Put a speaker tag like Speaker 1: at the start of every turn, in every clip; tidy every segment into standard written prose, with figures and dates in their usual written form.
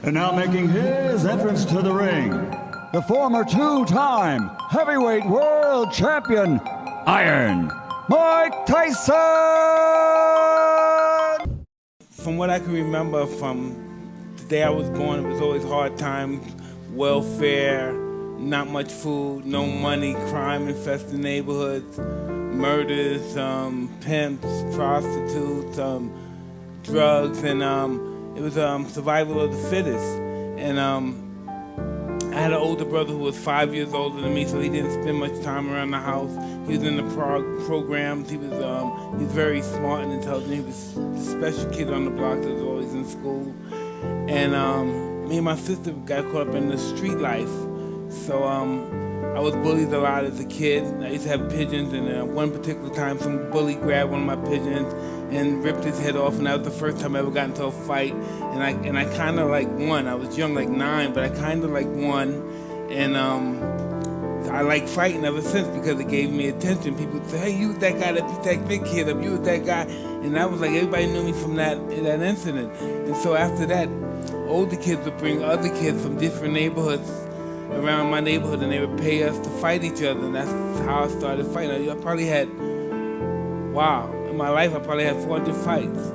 Speaker 1: And now making his entrance to the ring, the former two-time heavyweight world champion, Iron Mike Tyson!
Speaker 2: From what I can remember from the day I was born, it was always hard times, welfare, not much food, no money, crime-infested neighborhoods, murders, pimps, prostitutes, drugs, and it was survival of the fittest. And I had an older brother who was 5 years older than me, so he didn't spend much time around the house. He was in the programs. He was very smart and intelligent. He was the special kid on the block that was always in school. And me and my sister got caught up in the street life. So I was bullied a lot as a kid. I used to have pigeons, and one particular time some bully grabbed one of my pigeons and ripped his head off, and that was the first time I ever got into a fight. And I kind of like won. I was young, like 9, but I kind of like won. And I like fighting ever since because it gave me attention. People would say, hey, you was that guy that beat that big kid up, you was that guy. And I was like, everybody knew me from that incident. And so after that, older kids would bring other kids from different neighborhoods around my neighborhood, and they would pay us to fight each other, and that's how I started fighting. I probably had, wow, in my life I probably had 400 fights.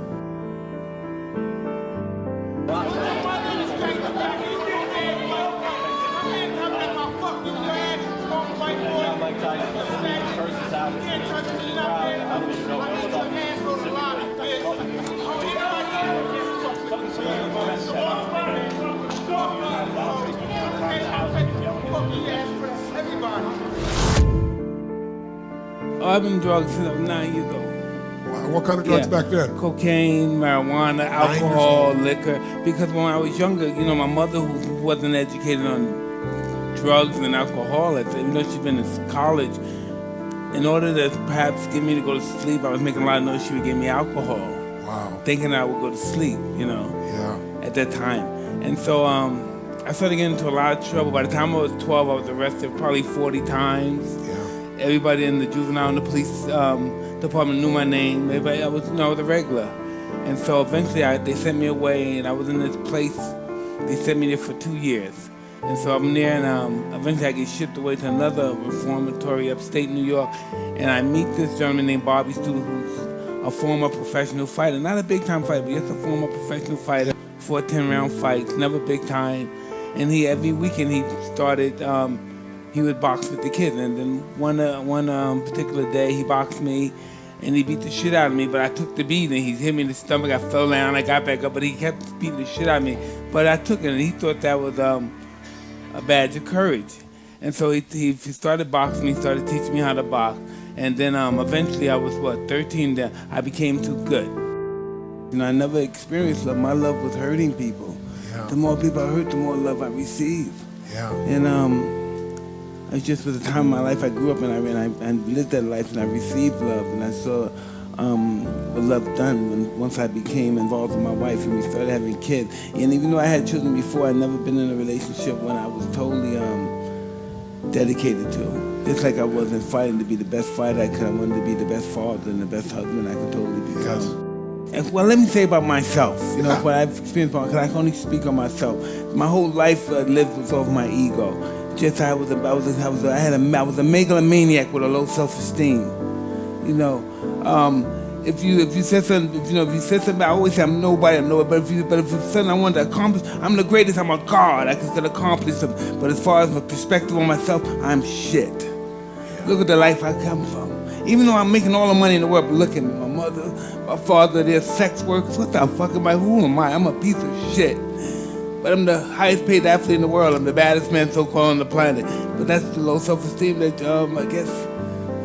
Speaker 2: Oh, I've been drugs since I was 9 years old.
Speaker 3: Wow, what kind of drugs back then?
Speaker 2: Cocaine, marijuana, alcohol, liquor. Because when I was younger, you know, my mother, who wasn't educated on drugs and alcohol, even though she'd been in college, in order to perhaps get me to go to sleep, I was making a lot of noise, she would give me alcohol.
Speaker 3: Wow.
Speaker 2: Thinking I would go to sleep, you know, at that time. And so I started getting into a lot of trouble. By the time I was 12, I was arrested probably 40 times. Everybody in the juvenile and the police department knew my name. Everybody, I was a regular. And so eventually they sent me away, and I was in this place. They sent me there for 2 years. And so I'm there, and eventually I get shipped away to another reformatory upstate New York. And I meet this gentleman named Bobby Stu, who's a former professional fighter. Not a big-time fighter, but just a former professional fighter. 4 10-round fights, never big time. And every weekend he started, he would box with the kids. And then one particular day he boxed me, and he beat the shit out of me, but I took the beating. He hit me in the stomach, I fell down, I got back up, but he kept beating the shit out of me. But I took it, and he thought that was a badge of courage. And so he started boxing me, started teaching me how to box. And then eventually I was, 13 then, I became too good. You know, I never experienced love. My love was hurting people. Yeah. The more people I hurt, the more love I receive. Yeah. And it just was a time in my life I grew up, and I lived that life, and I received love, and I saw what love done once I became involved with my wife and we started having kids. And even though I had children before, I'd never been in a relationship when I was totally dedicated to. Just like I wasn't fighting to be the best fighter I could, I wanted to be the best father and the best husband I could totally become. Yes. Well, let me say about myself, you know, what I've experienced, because I can only speak on myself. My whole life lived with off my ego. Just I was a megalomaniac with a low self-esteem. You know, if you said something, I always say I'm nobody. But if it's something I want to accomplish, I'm the greatest. I'm a god. I can accomplish something. But as far as my perspective on myself, I'm shit. Look at the life I come from. Even though I'm making all the money in the world, but look at me, my mother, my father, they're sex workers. What the fuck am I? Who am I? I'm a piece of shit. But I'm the highest paid athlete in the world. I'm the baddest man so-called on the planet. But that's the low self-esteem that I guess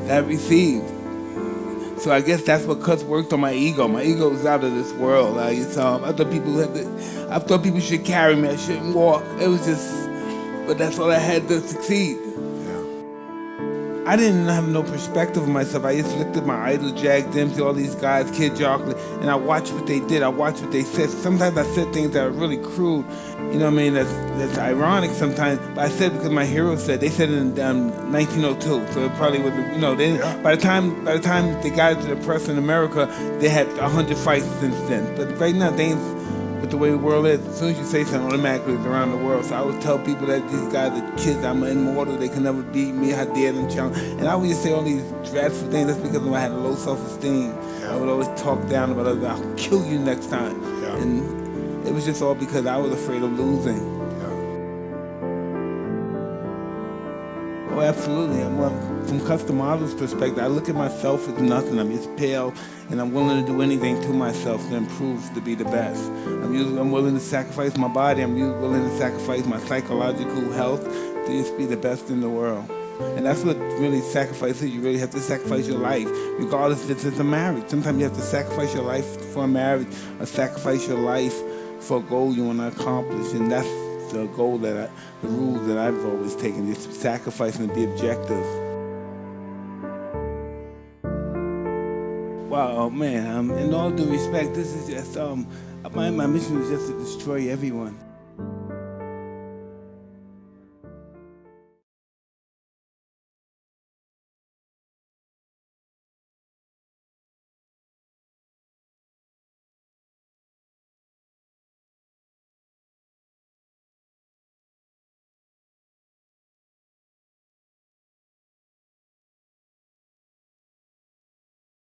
Speaker 2: that I received. So I guess that's what worked on my ego. My ego was out of this world. I thought people should carry me. I shouldn't walk. It was just, but that's all I had to succeed. I didn't have no perspective of myself. I just looked at my idol, Jack Dempsey, all these guys, Kid Jockler, and I watched what they did. I watched what they said. Sometimes I said things that are really crude. You know what I mean? That's ironic sometimes. But I said because my hero said. They said it in 1902, so it probably was. You know, by the time they got into the press in America, they had 100 fights since then. But right now, with the way the world is, as soon as you say something, automatically it's around the world. So I would tell people that these guys are kids, I'm immortal, they can never beat me, how dare them challenge. And I would just say all these dreadful things. That's because I had low self-esteem. I would always talk down about others. I'll kill you next time. And it was just all because I was afraid of losing. Oh, absolutely. From custom models' perspective, I look at myself as nothing. I'm just pale, and I'm willing to do anything to myself to improve, to be the best. I'm willing to sacrifice my body. I'm willing to sacrifice my psychological health to just be the best in the world. And that's what really sacrifice is. You really have to sacrifice your life, regardless if it's a marriage. Sometimes you have to sacrifice your life for a marriage, or sacrifice your life for a goal you want to accomplish. And that's the goal the rules that I've always taken, is sacrifice and be objective. Wow, oh man, in all due respect, this is just, my mission is just to destroy everyone.